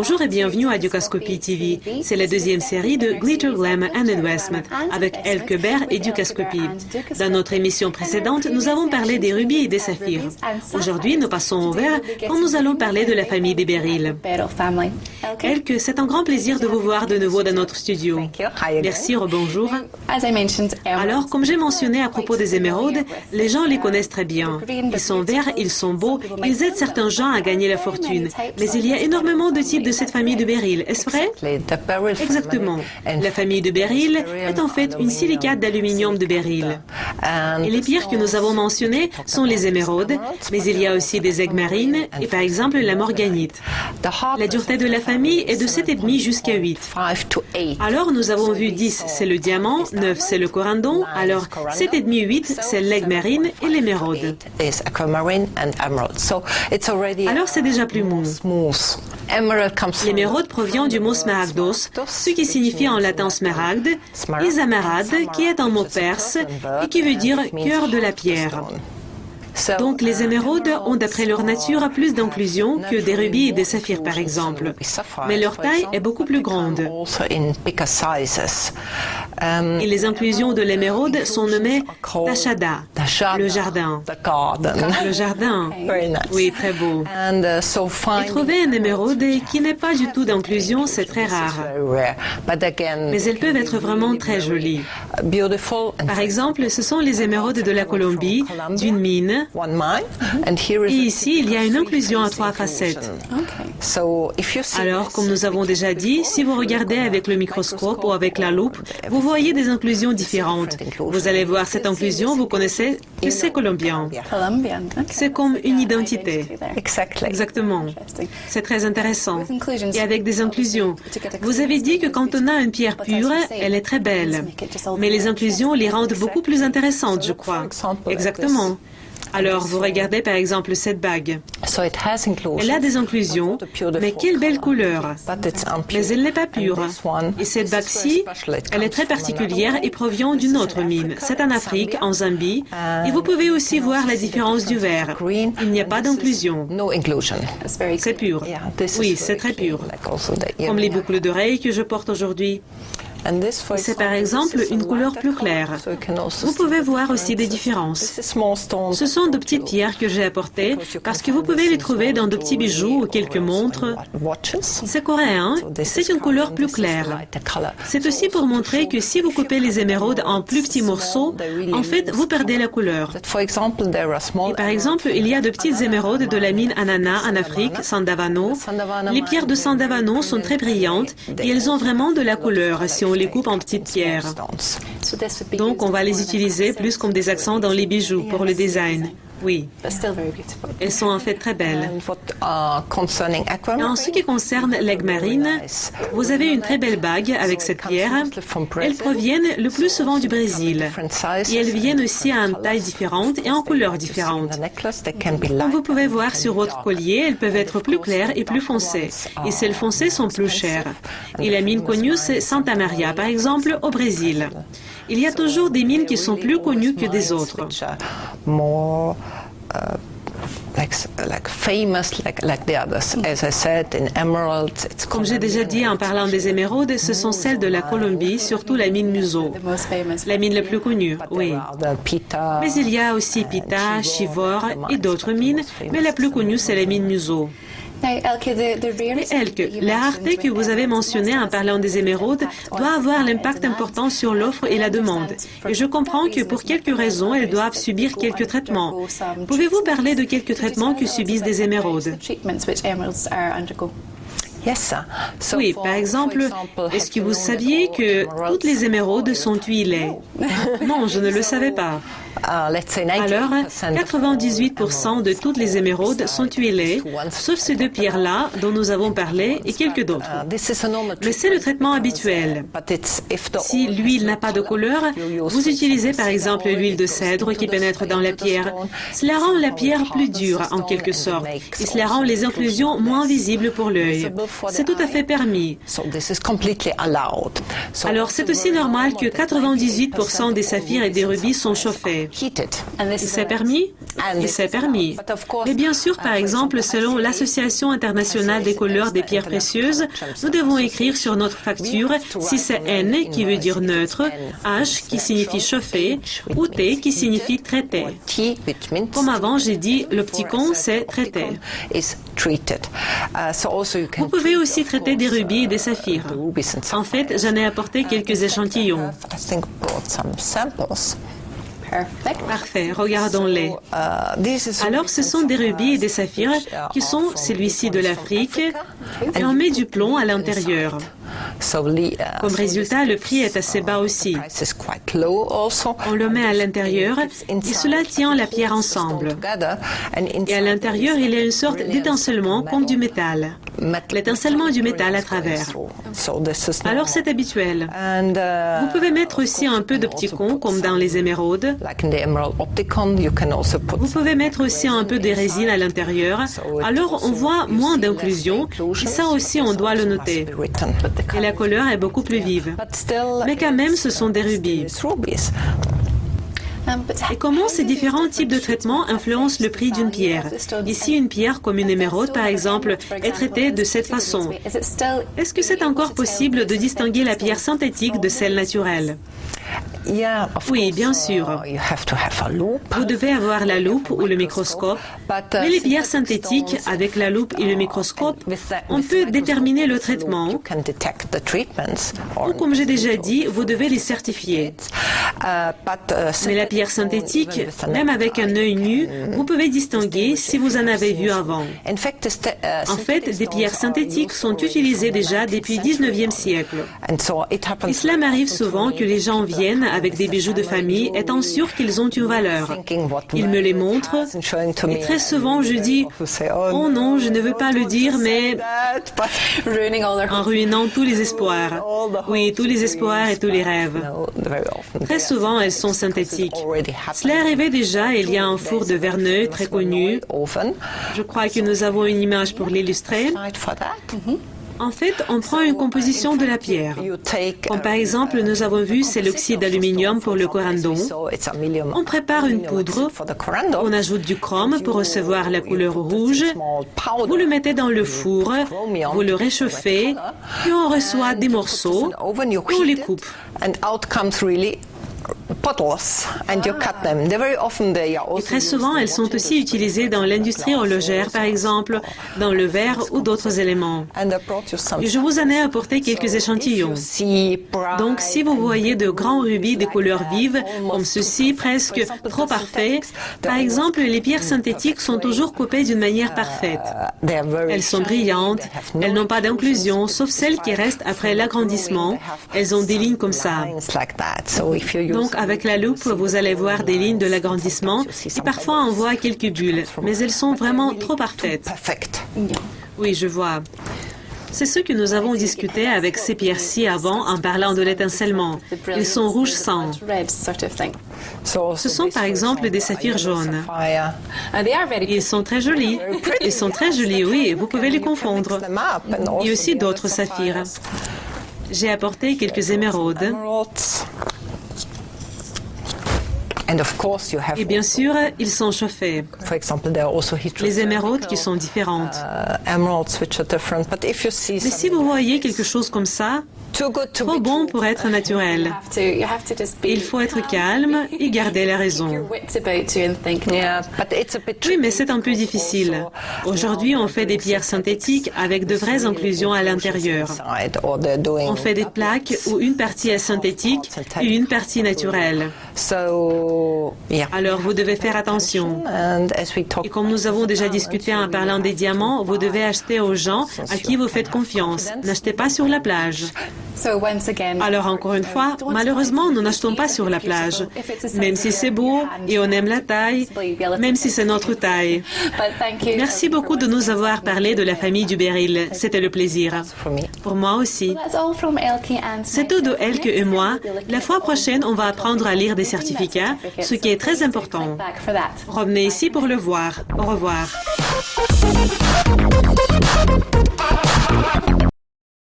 Bonjour et bienvenue à Dukascopy TV. C'est la deuxième série de Glitter, Glamour and Investment avec Elke Baer et Dukascopy. Dans notre émission précédente, nous avons parlé des rubis et des saphirs. Aujourd'hui, nous passons au vert quand nous allons parler de la famille des Beryl. Elke, c'est un grand plaisir de vous voir de nouveau dans notre studio. Merci, rebonjour. Alors, comme j'ai mentionné à propos des émeraudes, les gens les connaissent très bien. Ils sont verts, ils sont beaux, ils aident certains gens à gagner la fortune. Mais il y a énormément de types de cette famille de Beryl, est-ce vrai? Exactement. La famille de Beryl est en fait une silicate d'aluminium de Beryl. Et les pierres que nous avons mentionnées sont les émeraudes, mais il y a aussi des aigues marines et par exemple la morganite. La dureté de la famille est de 7,5 jusqu'à 8. Alors nous avons vu 10, c'est le diamant, 9, c'est le corindon, alors 7,5, 8, c'est l'aigue marine et l'émeraude. Alors c'est déjà plus mou. L'émeraude provient du mot smaragdos, ce qui signifie en latin smaragde, et zamarad, qui est un mot perse et qui veut dire cœur de la pierre. Donc, les émeraudes ont, d'après leur nature, plus d'inclusion que des rubis et des saphirs, par exemple. Mais leur taille est beaucoup plus grande. Et les inclusions de l'émeraude sont nommées tashada, le jardin. Le jardin. Oui, très beau. Et trouver une émeraude qui n'est pas du tout d'inclusion, c'est très rare. Mais elles peuvent être vraiment très jolies. Par exemple, ce sont les émeraudes de la Colombie, d'une mine. Et ici, il y a une inclusion à 3 facettes. Alors, comme nous avons déjà dit, si vous regardez avec le microscope ou avec la loupe, vous voyez des inclusions différentes. Vous allez voir cette inclusion, vous connaissez que c'est colombien. C'est comme une identité. Exactement. C'est très intéressant. Et avec des inclusions. Vous avez dit que quand on a une pierre pure, elle est très belle. Mais les inclusions les rendent beaucoup plus intéressantes, je crois. Exactement. Alors, vous regardez par exemple cette bague. Elle a des inclusions, mais quelle belle couleur. Mais elle n'est pas pure. Et cette bague-ci, elle est très particulière et provient d'une autre mine. C'est en Afrique, en Zambie. Et vous pouvez aussi voir la différence du vert. Il n'y a pas d'inclusion. C'est pur. Oui, c'est très pur. Comme les boucles d'oreilles que je porte aujourd'hui. C'est par exemple une couleur plus claire. Vous pouvez voir aussi des différences. Ce sont de petites pierres que j'ai apportées parce que vous pouvez les trouver dans de petits bijoux ou quelques montres. C'est coréen, c'est une couleur plus claire. C'est aussi pour montrer que si vous coupez les émeraudes en plus petits morceaux, en fait, vous perdez la couleur. Et par exemple, il y a de petites émeraudes de la mine Anana en Afrique, Sandavano. Les pierres de Sandavano sont très brillantes et elles ont vraiment de la couleur si on les coupe en petites pierres. Donc, on va les utiliser plus comme des accents dans les bijoux pour le design. Oui. Elles sont en fait très belles. En ce qui concerne l'aigue marine, vous avez une très belle bague avec cette pierre. Elles proviennent le plus souvent du Brésil. Et elles viennent aussi à une taille différente et en couleurs différentes. Comme vous pouvez voir sur votre collier, elles peuvent être plus claires et plus foncées. Et celles foncées sont plus chères. Et la mine connue, c'est Santa Maria, par exemple, au Brésil. Il y a toujours des mines qui sont plus connues que des autres. Comme j'ai déjà dit en parlant des émeraudes, ce sont celles de la Colombie, surtout la mine Muso. La mine la plus connue, oui. Mais il y a aussi Pita, Chivor et d'autres mines, mais la plus connue c'est la mine Muso. Elke, la rareté que vous avez mentionnée en parlant des émeraudes doit avoir l'impact important sur l'offre et la demande. Et je comprends que pour quelques raisons, elles doivent subir quelques traitements. Pouvez-vous parler de quelques traitements que subissent des émeraudes? Oui, par exemple, est-ce que vous saviez que toutes les émeraudes sont huilées? Non, je ne le savais pas. Alors, 98% de toutes les émeraudes sont huilées, sauf ces deux pierres-là dont nous avons parlé et quelques d'autres. Mais c'est le traitement habituel. Si l'huile n'a pas de couleur, vous utilisez par exemple l'huile de cèdre qui pénètre dans la pierre. Cela rend la pierre plus dure en quelque sorte et cela rend les inclusions moins visibles pour l'œil. C'est tout à fait permis. Alors, c'est aussi normal que 98% des saphirs et des rubis sont chauffés. traités. Et c'est permis? Et c'est permis. Mais bien sûr, par exemple, selon l'Association internationale des couleurs des pierres précieuses, nous devons écrire sur notre facture si c'est N qui veut dire neutre, H qui signifie chauffer ou T qui signifie traité. Comme avant, j'ai dit, l'opticon, c'est traité. Vous pouvez aussi traiter des rubis et des saphirs. En fait, j'en ai apporté quelques échantillons. Parfait, regardons-les. Alors, ce sont des rubis et des saphirs qui sont celui-ci de l'Afrique et on met du plomb à l'intérieur. Comme résultat, le prix est assez bas aussi. On le met à l'intérieur et cela tient la pierre ensemble. Et à l'intérieur, il y a une sorte d'étincellement comme du métal. L'étincellement du métal à travers. Alors c'est habituel. Vous pouvez mettre aussi un peu d'opticon comme dans les émeraudes. Vous pouvez mettre aussi un peu de résine à l'intérieur. Alors on voit moins d'inclusion et ça aussi on doit le noter. Et la couleur est beaucoup plus vive. Mais quand même ce sont des rubis. Et comment ces différents types de traitements influencent le prix d'une pierre? Ici, une pierre comme une émeraude, par exemple, est traitée de cette façon. Est-ce que c'est encore possible de distinguer la pierre synthétique de celle naturelle? Oui, bien sûr. Vous devez avoir la loupe ou le microscope, mais les pierres synthétiques, avec la loupe et le microscope, on peut déterminer le traitement, ou comme j'ai déjà dit, vous devez les certifier. Mais la pierre synthétique, même avec un œil nu, vous pouvez distinguer si vous en avez vu avant. En fait, des pierres synthétiques sont utilisées déjà depuis le 19e siècle. Et cela m'arrive souvent que les gens viennent avec des bijoux de famille étant sûrs qu'ils ont une valeur. Ils me les montrent et très souvent je dis « Oh non, je ne veux pas le dire, mais... » en ruinant tous les espoirs. Oui, tous les espoirs et tous les rêves. Très souvent, elles sont synthétiques. Cela arrivait déjà, il y a un four de Verneuil très connu. Je crois que nous avons une image pour l'illustrer. En fait, on prend une composition de la pierre. Comme par exemple, nous avons vu, c'est l'oxyde d'aluminium pour le corindon. On prépare une poudre, on ajoute du chrome pour recevoir la couleur rouge. Vous le mettez dans le four, vous le réchauffez, et on reçoit des morceaux, et on les coupe. Et très souvent, elles sont aussi utilisées dans l'industrie horlogère, par exemple, dans le verre ou d'autres éléments. Et je vous en ai apporté quelques échantillons. Donc, si vous voyez de grands rubis de couleurs vives, comme ceci, presque trop parfaits, par exemple, les pierres synthétiques sont toujours coupées d'une manière parfaite. Elles sont brillantes, elles n'ont pas d'inclusion, sauf celles qui restent après l'agrandissement. Elles ont des lignes comme ça. Donc, avec la loupe, vous allez voir des lignes de l'agrandissement et parfois on voit quelques bulles, mais elles sont vraiment trop parfaites. Oui, je vois. C'est ce que nous avons discuté avec ces pierres-ci avant en parlant de l'étincellement. Ils sont rouge sang. Ce sont par exemple des saphirs jaunes. Ils sont très jolis. Ils sont très jolis, oui, vous pouvez les confondre. Il y a aussi d'autres saphirs. J'ai apporté quelques émeraudes. Et bien sûr, ils sont chauffés. Les émeraudes qui sont différentes. Mais si vous voyez quelque chose comme ça, trop bon pour être naturel. Il faut être calme et garder la raison. Oui, mais c'est un peu difficile. Aujourd'hui, on fait des pierres synthétiques avec de vraies inclusions à l'intérieur. On fait des plaques où une partie est synthétique et une partie naturelle. Alors, vous devez faire attention. Et comme nous avons déjà discuté en parlant des diamants, vous devez acheter aux gens à qui vous faites confiance. N'achetez pas sur la plage. Alors encore une fois, malheureusement, nous n'achetons pas sur la plage, même si c'est beau et on aime la taille, même si c'est notre taille. Merci beaucoup de nous avoir parlé de la famille du béryl. C'était le plaisir. Pour moi aussi. C'est tout de Elke et moi. La fois prochaine, on va apprendre à lire des certificats, ce qui est très important. Revenez ici pour le voir. Au revoir.